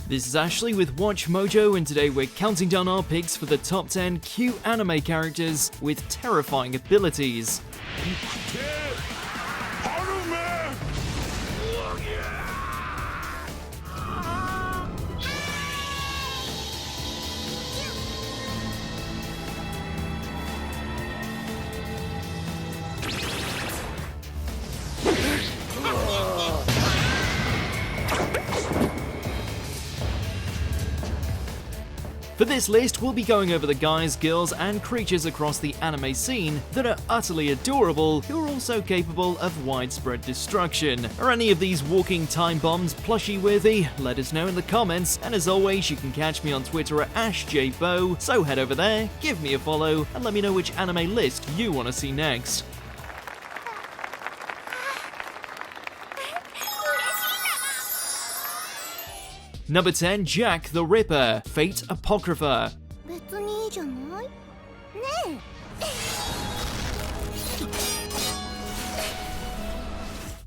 This is Ashley with WatchMojo, and today we're counting down our picks for the top 10 cute anime characters with terrifying abilities. For this list, we'll be going over the guys, girls, and creatures across the anime scene that are utterly adorable, who are also capable of widespread destruction. Are any of these walking time bombs plushie worthy? Let us know in the comments, and as always, you can catch me on Twitter at AshJBo, so head over there, give me a follow, and let me know which anime list you want to see next. Number 10, Jack the Ripper, Fate Apocrypha.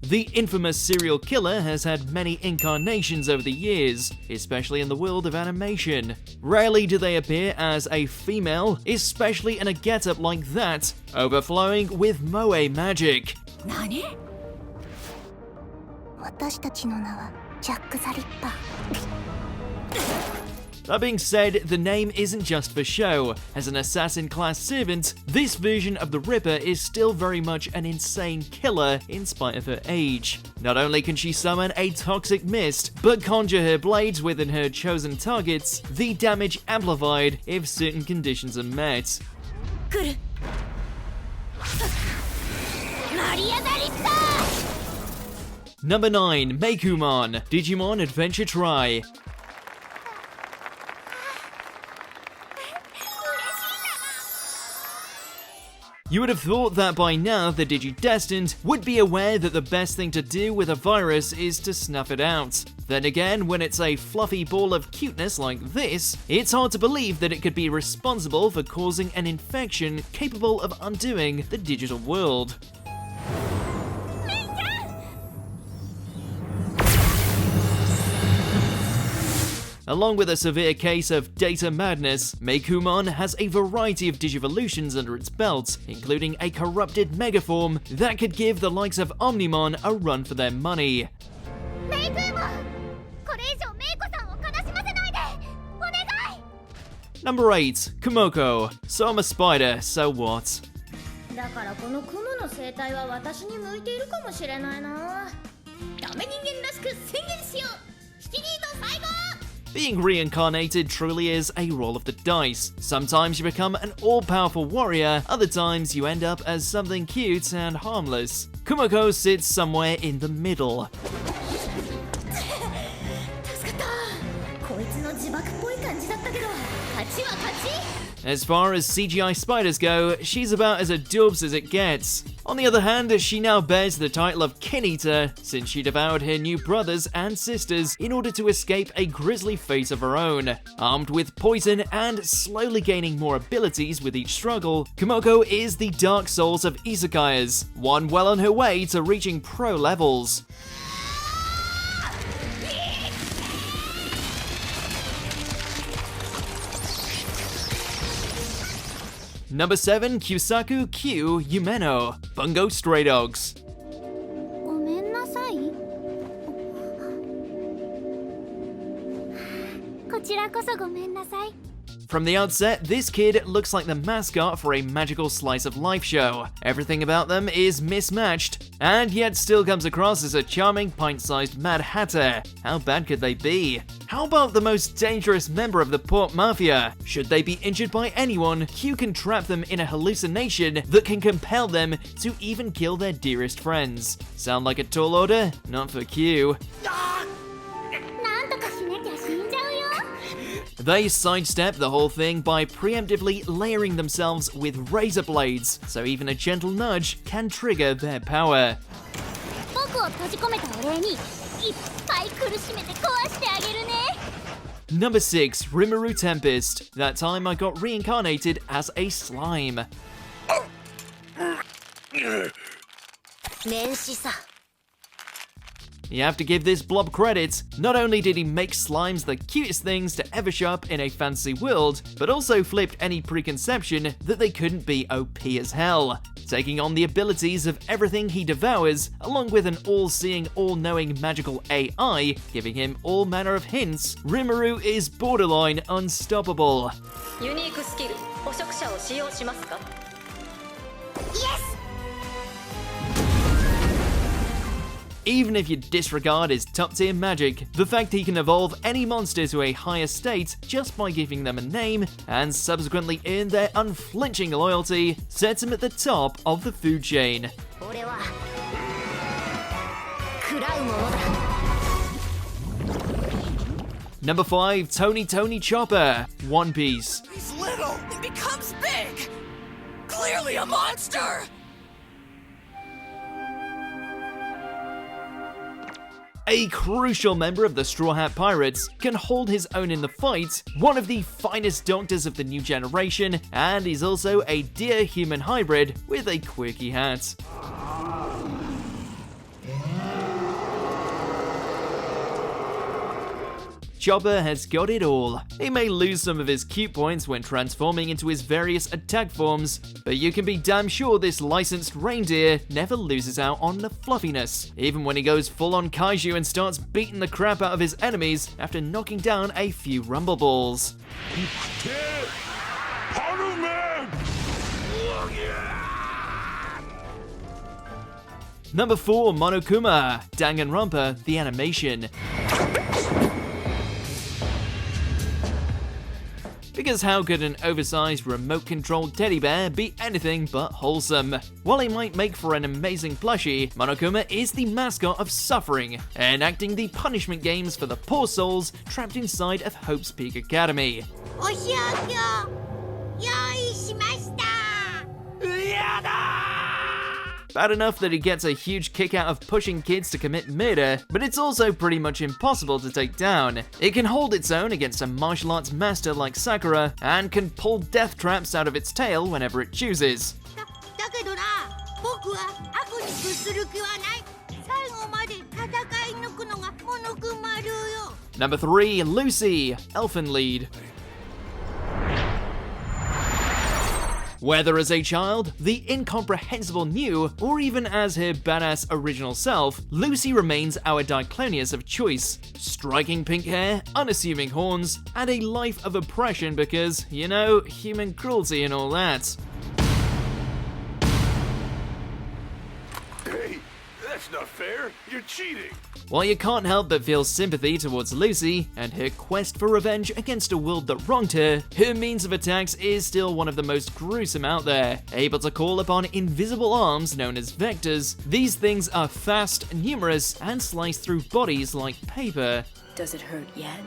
The infamous serial killer has had many incarnations over the years, especially in the world of animation. Rarely do they appear as a female, especially in a getup like that, overflowing with moe magic. That being said, the name isn't just for show. As an assassin-class servant, this version of the Ripper is still very much an insane killer in spite of her age. Not only can she summon a toxic mist, but conjure her blades within her chosen targets, the damage amplified if certain conditions are met. Number 9, Meikumon, Digimon Adventure Try. You would have thought that by now the Digidestined would be aware that the best thing to do with a virus is to snuff it out. Then again, when it's a fluffy ball of cuteness like this, it's hard to believe that it could be responsible for causing an infection capable of undoing the digital world. Along with a severe case of data madness, Meikumon has a variety of digivolutions under its belt, including a corrupted megaform that could give the likes of Omnimon a run for their money. Number 8, Komoko. So I'm a spider, so what? Being reincarnated truly is a roll of the dice. Sometimes you become an all-powerful warrior, other times you end up as something cute and harmless. Komoko sits somewhere in the middle. As far as CGI spiders go, she's about as adorbs as it gets. On the other hand, she now bears the title of Kin Eater, since she devoured her new brothers and sisters in order to escape a grisly fate of her own. Armed with poison and slowly gaining more abilities with each struggle, Komoko is the Dark Souls of isekais, one well on her way to reaching pro levels. Number 7, Kyusaku Q Yumeno, Bungo Stray Dogs. From the outset, this kid looks like the mascot for a magical slice of life show. Everything about them is mismatched, and yet still comes across as a charming pint-sized Mad Hatter. How bad could they be? How about the most dangerous member of the Port Mafia? Should they be injured by anyone, Q can trap them in a hallucination that can compel them to even kill their dearest friends. Sound like a tall order? Not for Q. They sidestep the whole thing by preemptively layering themselves with razor blades, so even a gentle nudge can trigger their power. Number 6, Rimaru Tempest. That time I got reincarnated as a slime. You have to give this blob credit. Not only did he make slimes the cutest things to ever show up in a fantasy world, but also flipped any preconception that they couldn't be OP as hell, taking on the abilities of everything he devours, along with an all-seeing, all-knowing magical AI, giving him all manner of hints. Rimaru is borderline unstoppable. Unique skill. 捕食者を使用しますか? Yes! Even if you disregard his top-tier magic, the fact he can evolve any monster to a higher state just by giving them a name, and subsequently earn their unflinching loyalty, sets him at the top of the food chain. Number 5, Tony Chopper, One Piece. He's little and becomes big! Clearly a monster! A crucial member of the Straw Hat Pirates, can hold his own in the fight, one of the finest doctors of the new generation, and he's also a deer-human hybrid with a quirky hat. Chopper has got it all. He may lose some of his cute points when transforming into his various attack forms, but you can be damn sure this licensed reindeer never loses out on the fluffiness, even when he goes full on kaiju and starts beating the crap out of his enemies after knocking down a few rumble balls. Number 4, Monokuma, Danganronpa, the animation. Because how could an oversized remote-controlled teddy bear be anything but wholesome? While he might make for an amazing plushie, Monokuma is the mascot of suffering, enacting the punishment games for the poor souls trapped inside of Hope's Peak Academy. Bad enough that he gets a huge kick out of pushing kids to commit murder, but it's also pretty much impossible to take down. It can hold its own against a martial arts master like Sakura, and can pull death traps out of its tail whenever it chooses. Number 3, Lucy, Elfin Lead. Whether as a child, the incomprehensible new, or even as her badass original self, Lucy remains our Diclonius of choice. Striking pink hair, unassuming horns, and a life of oppression because, you know, human cruelty and all that. Hey, that's not fair. You're cheating. While you can't help but feel sympathy towards Lucy and her quest for revenge against a world that wronged her, her means of attacks is still one of the most gruesome out there. Able to call upon invisible arms known as vectors, these things are fast, numerous, and slice through bodies like paper. Does it hurt yet?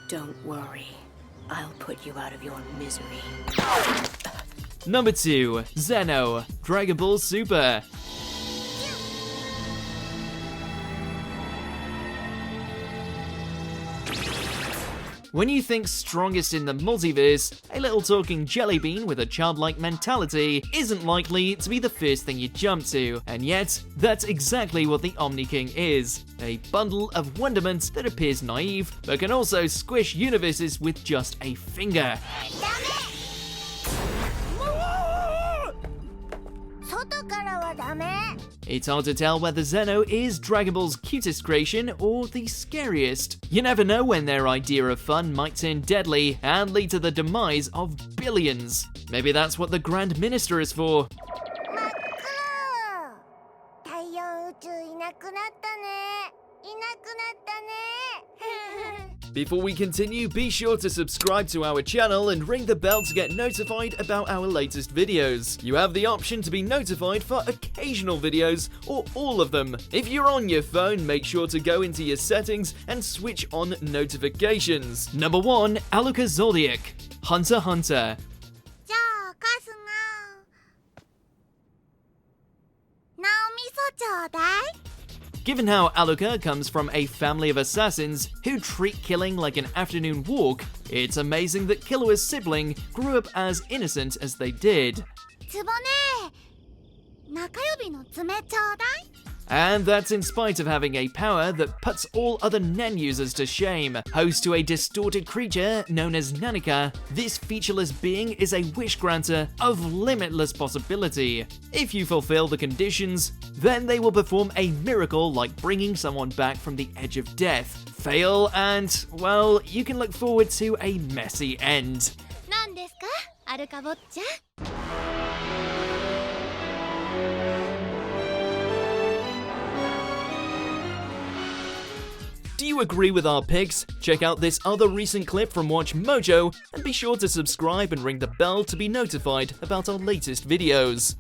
Don't worry. I'll put you out of your misery. Number 2, Zeno, Dragon Ball Super. When you think strongest in the multiverse, a little talking jelly bean with a childlike mentality isn't likely to be the first thing you jump to, and yet, that's exactly what the Omni King is. A bundle of wonderment that appears naive, but can also squish universes with just a finger. It's hard to tell whether Zeno is Dragon Ball's cutest creation or the scariest. You never know when their idea of fun might turn deadly and lead to the demise of billions. Maybe that's what the Grand Minister is for. Before we continue, be sure to subscribe to our channel and ring the bell to get notified about our latest videos. You have the option to be notified for occasional videos or all of them. If you're on your phone, make sure to go into your settings and switch on notifications. Number 1, Alakazoliac Hunter. Given how Aluka comes from a family of assassins who treat killing like an afternoon walk, it's amazing that Killua's sibling grew up as innocent as they did. And that's in spite of having a power that puts all other Nen users to shame. Host to a distorted creature known as Nanika, this featureless being is a wish granter of limitless possibility. If you fulfill the conditions, then they will perform a miracle like bringing someone back from the edge of death. Fail and, well, you can look forward to a messy end. 何ですかアルカボッチャ Do you agree with our picks? Check out this other recent clip from WatchMojo and be sure to subscribe and ring the bell to be notified about our latest videos.